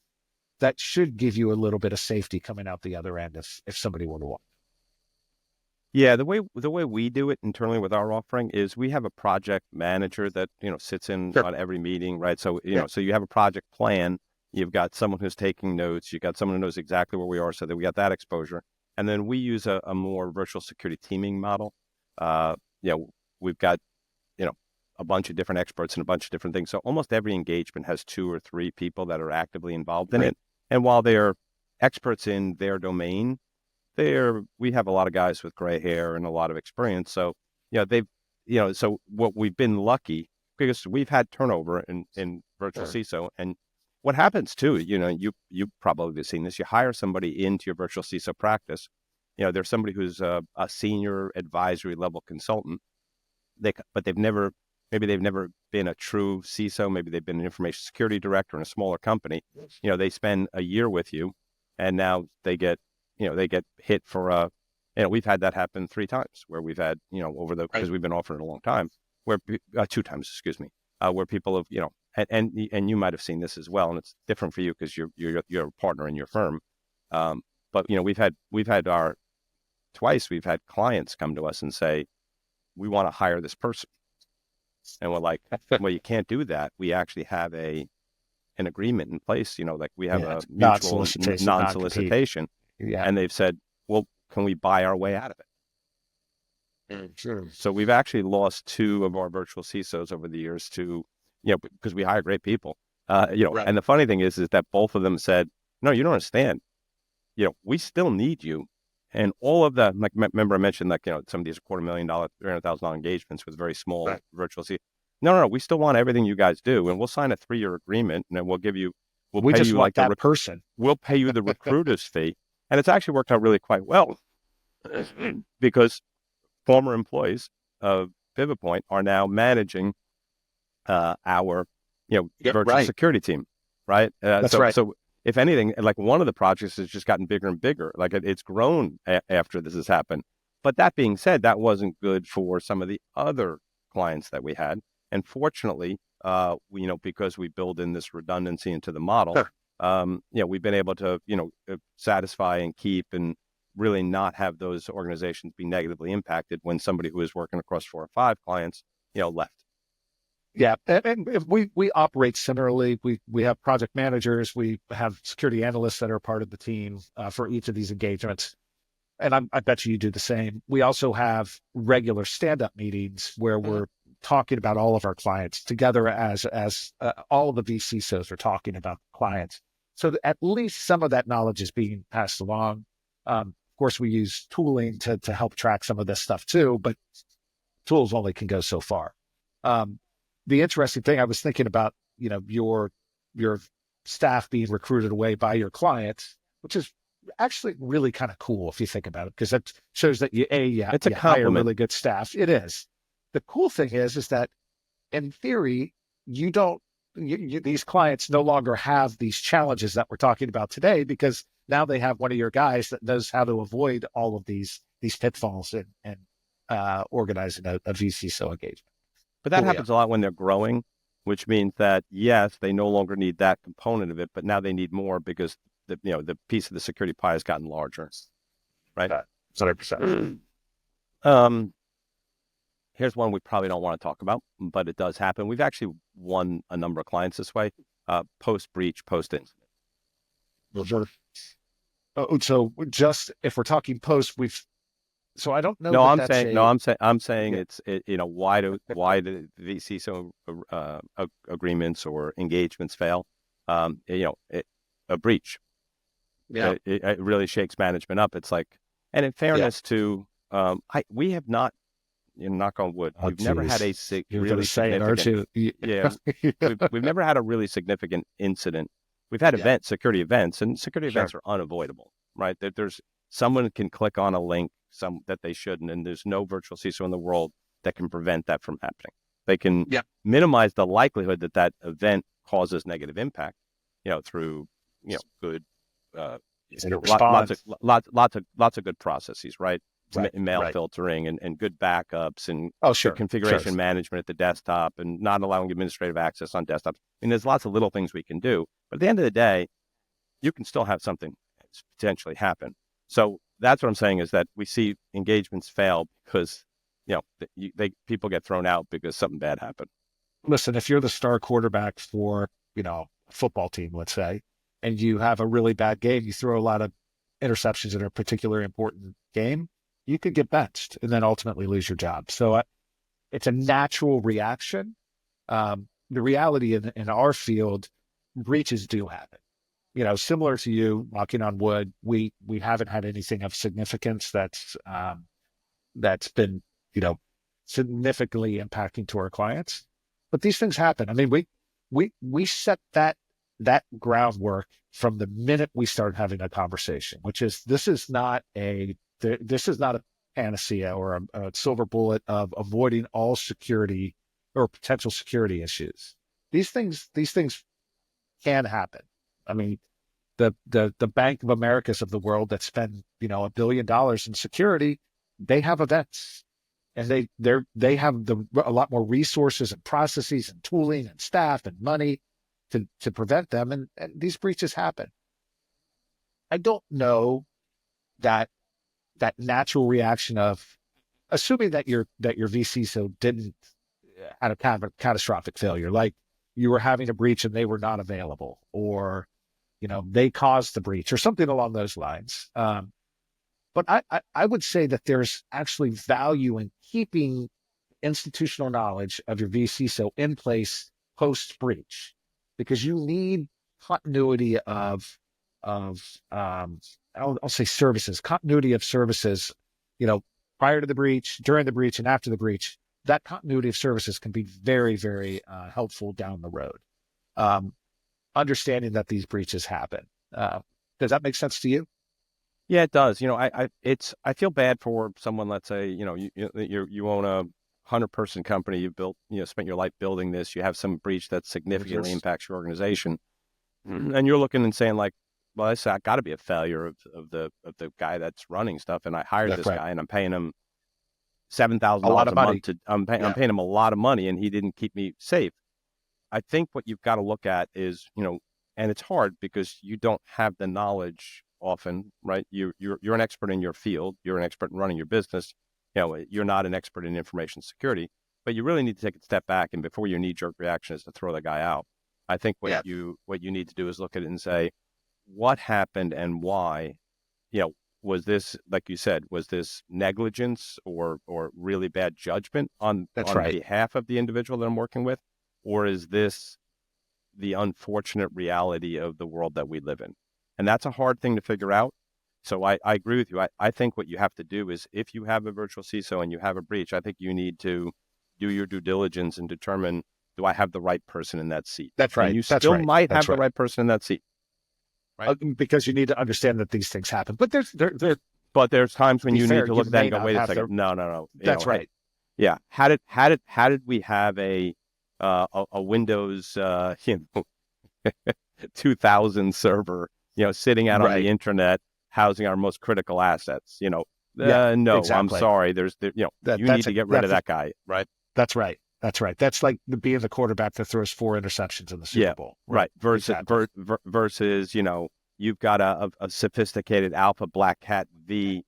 that should give you a little bit of safety coming out the other end if somebody were to walk.
Yeah, the way we do it internally with our offering is we have a project manager that sits in on every meeting, right? So so you have a project plan. You've got someone who's taking notes. You've got someone who knows exactly where we are, so that we got that exposure. And then we use a more virtual security teaming model. We've got a bunch of different experts and a bunch of different things. So almost every engagement has 2 or 3 people that are actively involved in it. And while they are experts in their domain, we have a lot of guys with gray hair and a lot of experience. So, so what we've been lucky, because we've had turnover in virtual CISO. And what happens too, you probably have seen this, you hire somebody into your virtual CISO practice. There's somebody who's a senior advisory level consultant, but they've never been a true CISO. Maybe they've been an information security director in a smaller company. They spend a year with you, and now they get hit for we've had that happen 3 times, where we've had, because we've been offering it a long time, where 2 times, excuse me, where people have, and you might have seen this as well, and it's different for you because you're a partner in your firm. But we've had twice we've had clients come to us and say, we want to hire this person. And we're like, well, you can't do that. We actually have an agreement in place, like we have a mutual non-solicitation. Yeah. And they've said, well, can we buy our way out of it? Sure. So we've actually lost 2 of our virtual CISOs over the years to, because we hire great people, and the funny thing is that both of them said, no, you don't understand. We still need you. And all of that, like, remember I mentioned, some of these are $250,000, $300,000 engagements with very small virtual CISOs. No, we still want everything you guys do. And we'll sign a 3-year agreement, and then we'll pay you
like that person.
We'll pay you the recruiter's fee. And it's actually worked out really quite well, because former employees of PivotPoint are now managing our virtual security team, right?
That's right.
So if anything, like, one of the projects has just gotten bigger and bigger. Like, it's grown after this has happened. But that being said, that wasn't good for some of the other clients that we had. And fortunately, because we build in this redundancy into the model, we've been able to, satisfy and keep and really not have those organizations be negatively impacted when somebody who is working across 4 or 5 clients, left.
Yeah, and if we operate similarly. We have project managers, we have security analysts that are part of the team for each of these engagements, and I bet you do the same. We also have regular stand-up meetings where we're talking about all of our clients together as all of the vCISOs are talking about clients. So at least some of that knowledge is being passed along. Of course, we use tooling to help track some of this stuff too, but tools only can go so far. The interesting thing I was thinking about, your staff being recruited away by your clients, which is actually really kind of cool if you think about it, because that shows that you hire really good staff. It is. The cool thing is that in theory, these clients no longer have these challenges that we're talking about today, because now they have one of your guys that knows how to avoid all of these pitfalls and organizing a vCISO engagement.
But that happens a lot when they're growing, which means that, yes, they no longer need that component of it, but now they need more because the piece of the security pie has gotten larger, right?
100%.
Here's one we probably don't want to talk about, but it does happen. We've actually won a number of clients this way, post-breach, post-incident.
So just if we're talking post, so I don't know.
No, I'm saying it's why do the vCISO agreements or engagements fail? A breach. Yeah, it really shakes management up. It's like, and in fairness to, we have not, knock on wood, we've never had a really significant. We've never had a really significant incident. We've had security events, and security events are unavoidable, right? There's someone can click on a link that they shouldn't, and there's no virtual CISO in the world that can prevent that from happening. They can
Yeah.
minimize the likelihood that that event causes negative impact, through, good,
Incident
lots
response.
of good processes, right?
Right.
Mail
Right.
filtering and good backups and
Oh,
good
sure.
configuration
Sure.
management at the desktop and not allowing administrative access on desktops. I mean, there's lots of little things we can do, but at the end of the day, you can still have something potentially happen. So that's what I'm saying, is that we see engagements fail because, people get thrown out because something bad happened.
Listen, if you're the star quarterback for, a football team, let's say, and you have a really bad game, you throw a lot of interceptions in a particularly important game, you could get benched and then ultimately lose your job. So it's a natural reaction. The reality in our field, breaches do happen. Similar to you, knocking on wood, we haven't had anything of significance that's been, significantly impacting to our clients. But these things happen. I mean, we set that groundwork from the minute we start having a conversation, which is this is not a panacea or a silver bullet of avoiding all security or potential security issues. These things can happen. I mean, the Bank of Americas of the world that spend $1 billion in security, they have events, and they have a lot more resources and processes and tooling and staff and money to prevent them, and these breaches happen. I don't know that natural reaction of assuming that your vCISO didn't had a kind of a catastrophic failure, like you were having a breach and they were not available, or they caused the breach or something along those lines. But I would say that there's actually value in keeping institutional knowledge of your vCISO in place post breach, because you need continuity of I'll say services, continuity of services, prior to the breach, during the breach, and after the breach. That continuity of services can be very, very helpful down the road. Understanding that these breaches happen. Does that make sense to you?
Yeah, it does. I feel bad for someone. Let's say, you own a 100-person company. You built, spent your life building this. You have some breach that significantly impacts your organization, and you're looking and saying like, well, this got to be a failure of the guy that's running stuff. And I hired this guy, and I'm paying him $7,000 a month. I'm paying him a lot of money, and he didn't keep me safe. I think what you've got to look at is, and it's hard because you don't have the knowledge often, right? You're an expert in your field. You're an expert in running your business. You're not an expert in information security, but you really need to take a step back. And before your knee-jerk reaction is to throw the guy out, I think what you need to do is look at it and say, what happened and why? Was this, like you said, was this negligence or really bad judgment on behalf of the individual that I'm working with? Or is this the unfortunate reality of the world that we live in? And that's a hard thing to figure out. So I agree with you. I think what you have to do is, if you have a virtual CISO and you have a breach, I think you need to do your due diligence and determine, do I have the right person in that seat?
That's right.
And you still might have the right person in that seat. Right?
Because you need to understand that these things happen. But
there's times when you need to look at that and go, wait a second. No.
That's right.
Yeah. How did we have a Windows 2000 server, sitting out on the internet, housing our most critical assets? No, exactly. I'm sorry. You need to get rid of that guy, right?
That's right. That's right. That's like being the quarterback that throws 4 interceptions in the Super Bowl.
Right. Versus, you've got a sophisticated Alpha Black Hat V,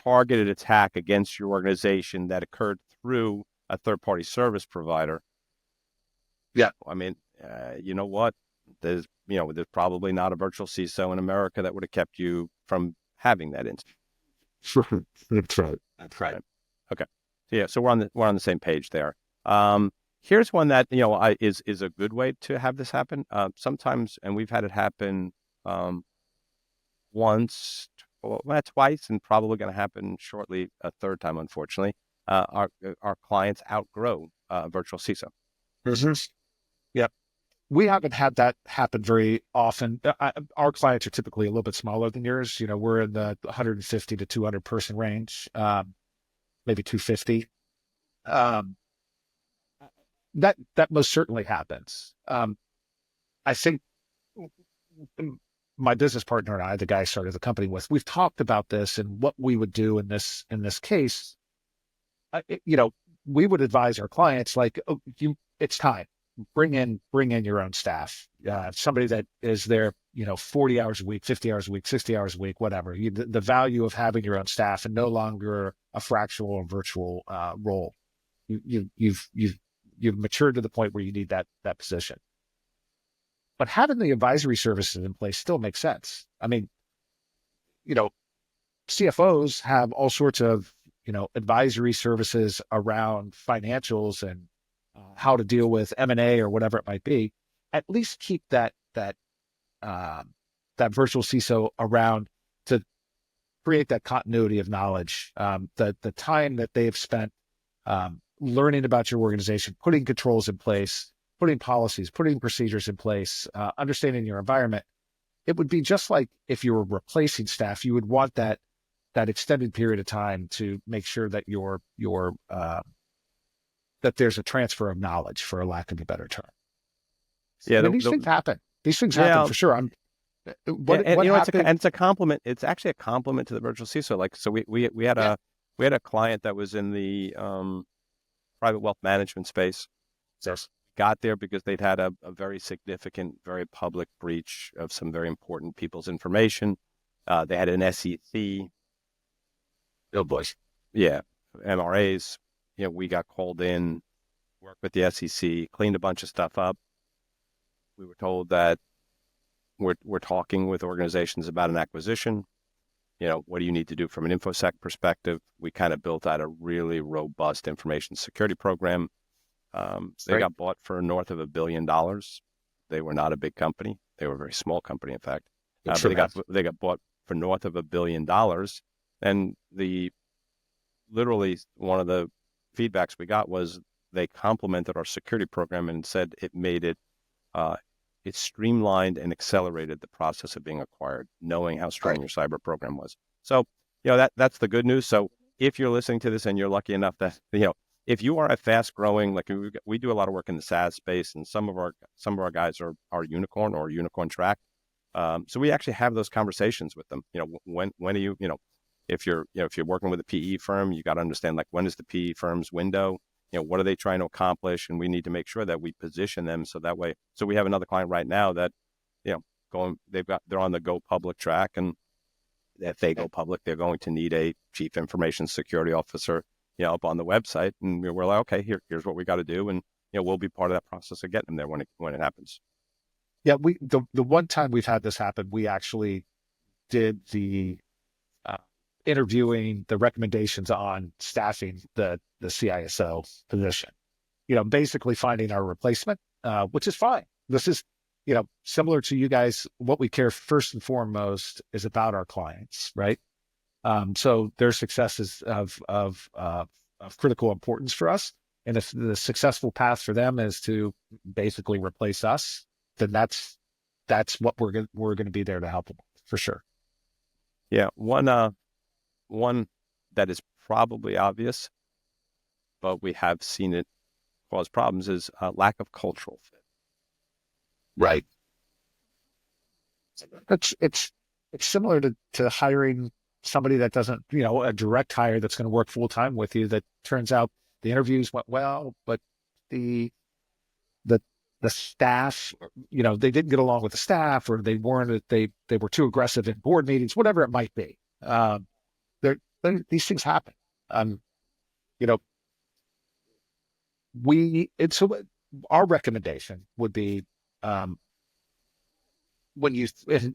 targeted attack against your organization that occurred through a third-party service provider.
Yeah.
I mean, you know what? There's probably not a virtual CISO in America that would have kept you from having that instance.
That's right. That's right.
Okay. Yeah. So we're on the same page there. Here's one that, is a good way to have this happen. Sometimes, and we've had it happen once, twice, and probably going to happen shortly a third time, unfortunately. Our clients outgrow virtual CISO.
Yep. We haven't had that happen very often. Our clients are typically a little bit smaller than yours. We're in the 150 to 200 person range, maybe 250. that most certainly happens. I think my business partner and I, the guy I started the company with, we've talked about this and what we would do in this case. We would advise our clients like, oh, it's time. Bring in your own staff. Somebody that is there, 40 hours a week, 50 hours a week, 60 hours a week, whatever. The value of having your own staff and no longer a fractional or virtual role. You've matured to the point where you need that position. But having the advisory services in place still makes sense. I mean, CFOs have all sorts of, advisory services around financials and how to deal with M&A or whatever it might be. At least keep that virtual CISO around to create that continuity of knowledge. The time that they've spent learning about your organization, putting controls in place, putting policies, putting procedures in place, understanding your environment. It would be just like if you were replacing staff, you would want that extended period of time to make sure that that there's a transfer of knowledge, for a lack of a better term.
Yeah,
these things happen. These things happen for sure.
It's a compliment. It's actually a compliment to the virtual CISO. Like, so we had a client that was in the private wealth management space.
Yes.
Got there because they'd had a very significant, very public breach of some very important people's information. They had an SEC.
Oh, boys.
Yeah, MRAs. We got called in, worked with the SEC, cleaned a bunch of stuff up. We were told that we're talking with organizations about an acquisition. What do you need to do from an InfoSec perspective? We kind of built out a really robust information security program. They got bought for north of $1 billion. They were not a big company. They were a very small company, in fact. But they got bought for north of $1 billion. And literally one of the feedbacks we got was they complimented our security program and said it made it streamlined and accelerated the process of being acquired, knowing how strong your cyber program was. So, that's the good news. So if you're listening to this and you're lucky enough that, if you are a fast growing, like we do a lot of work in the SaaS space, and some of our guys are unicorn or unicorn track. So we actually have those conversations with them. When are you, if you're working with a PE firm, you got to understand, like, when is the PE firm's window? What are they trying to accomplish? And we need to make sure that we position them so that way. So we have another client right now that, they're on the go public track, and if they go public, they're going to need a chief information security officer, up on the website. And we're like, okay, here's what we got to do. And, we'll be part of that process of getting them there when it happens.
Yeah. The one time we've had this happen, we actually did the interviewing, the recommendations on staffing the CISO position, basically finding our replacement, which is fine. This is, similar to you guys. What we care first and foremost is about our clients, right? So their success is of critical importance for us. And if the successful path for them is to basically replace us, then that's what we're going to be there to help them with, for sure.
Yeah. One that is probably obvious, but we have seen it cause problems, is lack of cultural fit.
Right. It's similar to hiring somebody that doesn't, a direct hire that's going to work full time with you. That turns out the interviews went well, but the staff, they didn't get along with the staff, or they were too aggressive in board meetings, whatever it might be. These things happen. So our recommendation would be, in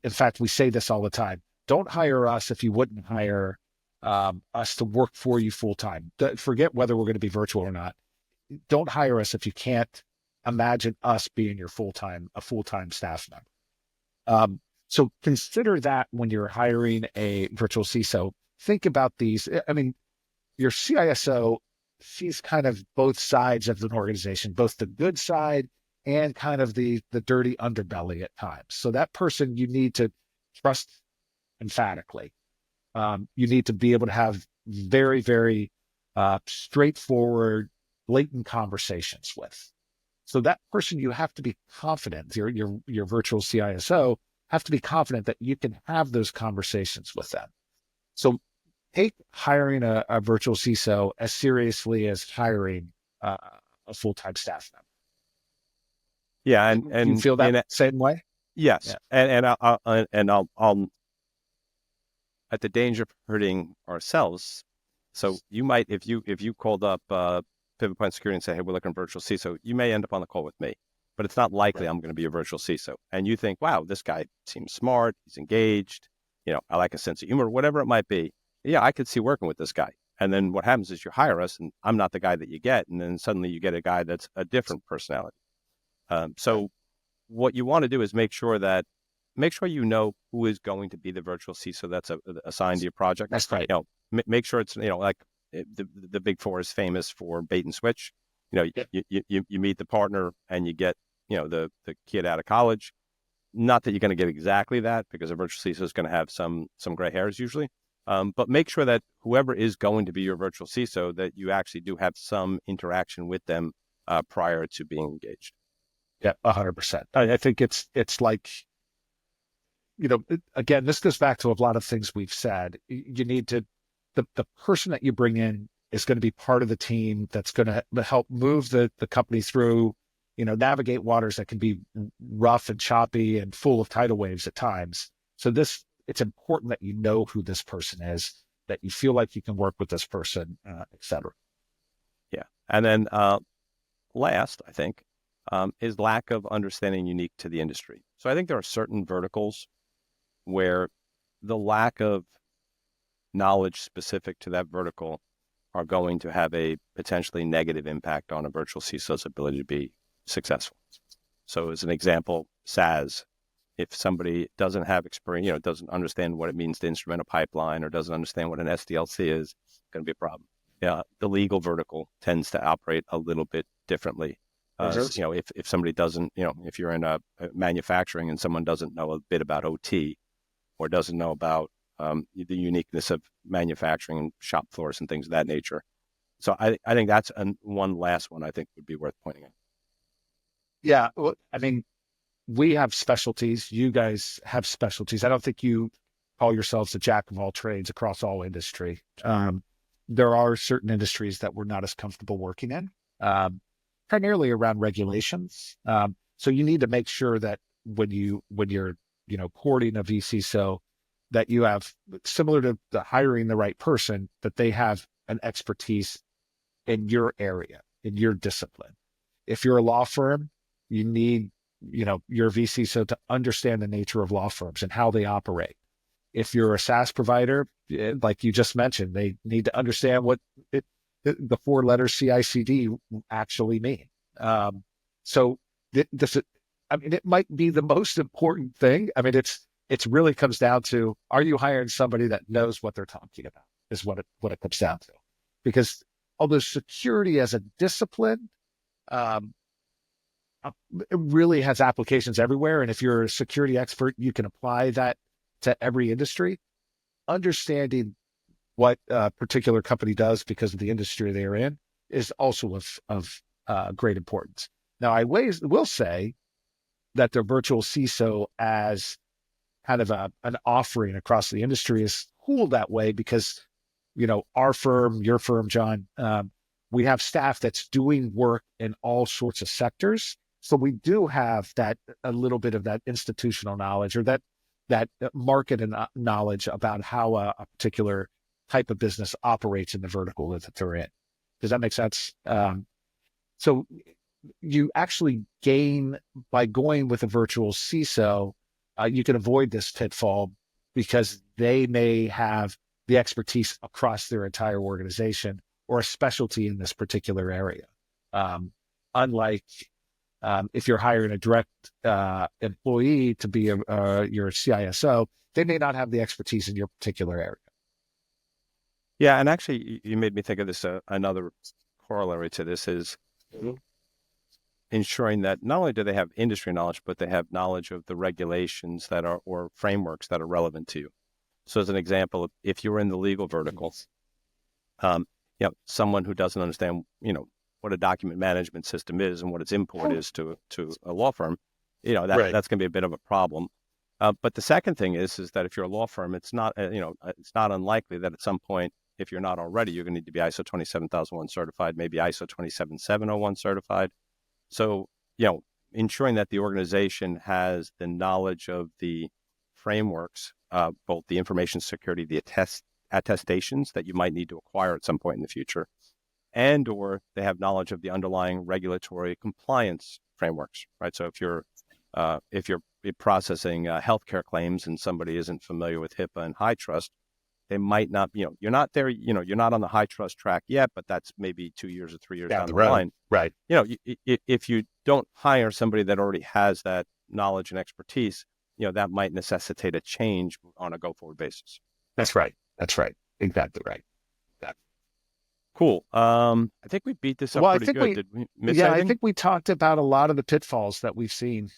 fact, we say this all the time: don't hire us if you wouldn't hire us to work for you full time. Forget whether we're going to be virtual or not. Don't hire us if you can't imagine us being a full-time staff member. So consider that when you're hiring a virtual CISO. Think about these. I mean, your CISO sees kind of both sides of an organization, both the good side and kind of the dirty underbelly at times. So that person you need to trust emphatically. You need to be able to have very, very straightforward, blatant conversations with. So that person, you have to be confident, your virtual CISO have to be confident that you can have those conversations with them. So take hiring a virtual CISO as seriously as hiring a full-time staff member.
Yeah,
You feel that same way?
yes,
Yeah.
I'll at the danger of hurting ourselves. So you might, if you called up Pivot Point Security and say, hey, we're looking for virtual CISO, you may end up on the call with me, but it's not likely I'm going to be a virtual CISO. And you think, wow, this guy seems smart, he's engaged, I like a sense of humor, whatever it might be. Yeah, I could see working with this guy. And then what happens is you hire us, and I'm not the guy that you get, and then suddenly you get a guy that's a different personality. So what you want to do is make sure you know who is going to be the virtual CISO that's assigned to your project.
That's right.
Make sure it's like the Big Four is famous for bait and switch. You meet the partner and you get the kid out of college. Not that you're going to get exactly that, because a virtual CISO is going to have some gray hairs usually. But make sure that whoever is going to be your virtual CISO, that you actually do have some interaction with them prior to being engaged.
Yeah, 100%. I think it's like, again, this goes back to a lot of things we've said. You need to, the person that you bring in is going to be part of the team that's going to help move the company through, navigate waters that can be rough and choppy and full of tidal waves at times. So it's important that you know who this person is, that you feel like you can work with this person, et cetera.
Yeah. And then last, I think, is lack of understanding unique to the industry. So I think there are certain verticals where the lack of knowledge specific to that vertical are going to have a potentially negative impact on a virtual CISO's ability to be successful. So as an example, SaaS, if somebody doesn't have experience, doesn't understand what it means to instrument a pipeline, or doesn't understand what an SDLC is, it's going to be a problem. Yeah, the legal vertical tends to operate a little bit differently. If somebody doesn't, if you're in a manufacturing and someone doesn't know a bit about OT, or doesn't know about the uniqueness of manufacturing and shop floors and things of that nature. So I think that's one last one I think would be worth pointing out.
Yeah, well, I mean, we have specialties. You guys have specialties. I don't think you call yourselves a jack of all trades across all industry. There are certain industries that we're not as comfortable working in, primarily around regulations. So you need to make sure that when you're courting a vCISO, that you have, similar to the hiring the right person, that they have an expertise in your area, in your discipline. If you're a law firm, you need, your vCISO to understand the nature of law firms and how they operate. If you're a SaaS provider, like you just mentioned, they need to understand what the four letters CICD actually mean. So this, it might be the most important thing. I mean, it really comes down to, are you hiring somebody that knows what they're talking about, is what it comes down to. Because although security as a discipline, it really has applications everywhere. And if you're a security expert, you can apply that to every industry. Understanding what a particular company does because of the industry they're in is also of great importance. Now, I will say that the virtual CISO as kind of an offering across the industry is cool that way, because, our firm, your firm, John, we have staff that's doing work in all sorts of sectors. So we do have a little bit of that institutional knowledge, or that market and knowledge about how a particular type of business operates in the vertical that they're in. Does that make sense? So you actually gain by going with a virtual CISO. You can avoid this pitfall because they may have the expertise across their entire organization, or a specialty in this particular area. Unlike if you're hiring a direct employee to be your CISO, they may not have the expertise in your particular area.
Yeah, and actually, you made me think of this. Another corollary to this is ensuring that not only do they have industry knowledge, but they have knowledge of the regulations that are, or frameworks that are relevant to you. So as an example, if you're in the legal vertical, someone who doesn't understand, what a document management system is and what its import is to a law firm, that's going to be a bit of a problem. But the second thing is that if you're a law firm, it's not it's not unlikely that at some point, if you're not already, you're going to need to be ISO 27001 certified, maybe ISO 27701 certified. So ensuring that the organization has the knowledge of the frameworks, both the information security, the attestations that you might need to acquire at some point in the future, and or they have knowledge of the underlying regulatory compliance frameworks, right? So if you're processing healthcare claims and somebody isn't familiar with HIPAA and high trust, they might not, you're not there, you're not on the high trust track yet, but that's maybe 2 years or 3 years down the line.
Right.
If you don't hire somebody that already has that knowledge and expertise, that might necessitate a change on a go-forward basis.
That's right. Exactly right.
Cool. I think we beat this up pretty good. Did we miss anything?
I think we talked about a lot of the pitfalls that we've seen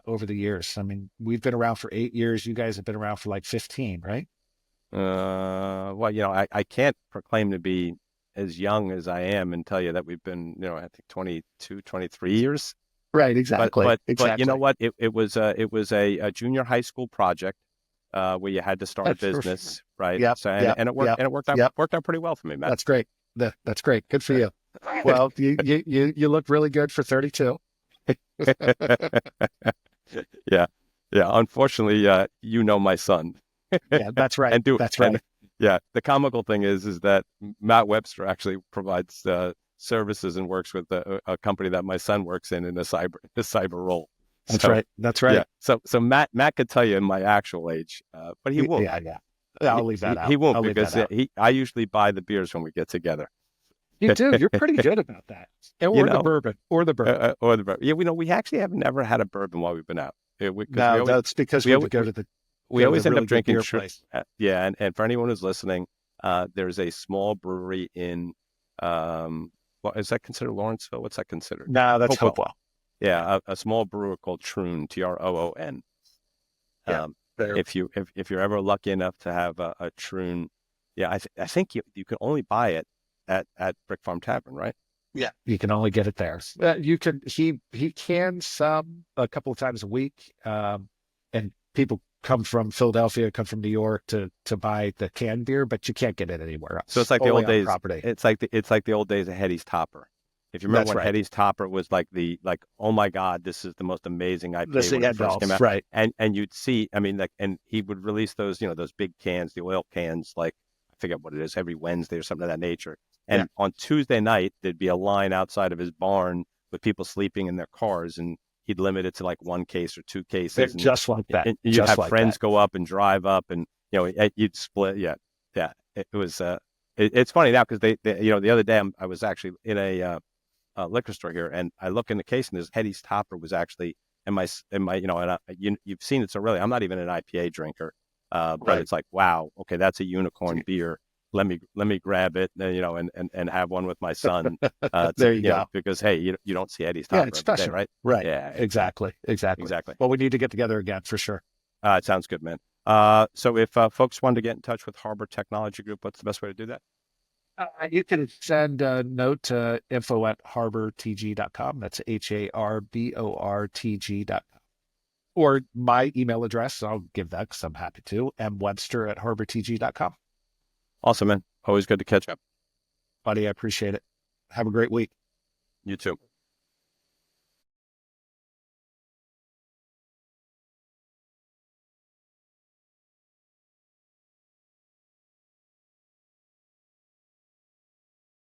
over the years. I mean, we've been around for 8 years. You guys have been around for like 15, right?
Well, I can't proclaim to be as young as I am and tell you that we've been, I think 22, 23 years.
Right. Exactly.
But you know what? It was a junior high school project where you had to start a business, right?
Yep.
So and it worked. And it worked out pretty well for me, Matt.
That's great. That's great. Good for you. Well, you look really good for 32.
Yeah. Unfortunately, my son.
Yeah, that's right. That's right.
Yeah. The comical thing is that Matt Webster actually provides services and works with a company that my son works in a cyber role.
That's right. That's right.
Yeah. So Matt could tell you my actual age, but he won't.
Yeah. I'll leave that out.
He won't because I usually buy the beers when we get together.
You do. You're pretty good about that. The bourbon. Or the bourbon.
Yeah, we actually have never had a bourbon while we've been out.
That's because we go to the.
We always end
really
up drinking
beer place.
And for anyone who's listening, there's a small brewery in. Is that considered Lawrenceville? What's that considered?
No, that's Hopewell.
Yeah, a small brewer called Troon, Troon.
Yeah.
If you're ever lucky enough to have a Troon, I think you can only buy it at Brick Farm Tavern, right?
Yeah, you can only get it there. You can he cans some a couple of times a week, and people come from Philadelphia, come from New York to buy the canned beer, but you can't get it anywhere else.
So it's like the old days.
Property.
It's like the old days of Hetty's Topper. If you remember when Hetty's Topper was like oh my God, this is the most amazing IPA when it first came out.
Right.
And you'd see, and he would release those, those big cans, the oil cans, like I forget what it is, every Wednesday or something of that nature. And on Tuesday night, there'd be a line outside of his barn with people sleeping in their cars, and he'd limit it to like 1 case or 2 cases.
Just like that.
And you'd have friends go up and drive up, and you'd split. Yeah. It was. It's funny now because they the other day I was actually in a liquor store here, and I look in the case, and this Hetty's Topper was actually in my you've seen it, so really I'm not even an IPA drinker, but it's like, wow, okay, that's a unicorn beer. Let me grab it, and have one with my son.
There you go.
Because hey, you don't see Hetty's Topper
it's special,
every day, right?
Right.
Yeah.
Exactly. Well, we need to get together again for sure.
It sounds good, man. So if folks wanted to get in touch with Harbor Technology Group, what's the best way to do that?
You can send a note to info@harbortg.com. That's HARBORTG.com. Or my email address, I'll give that because I'm happy to, mwebster@harbortg.com.
Awesome, man. Always good to catch up.
Buddy, I appreciate it. Have a great week.
You too.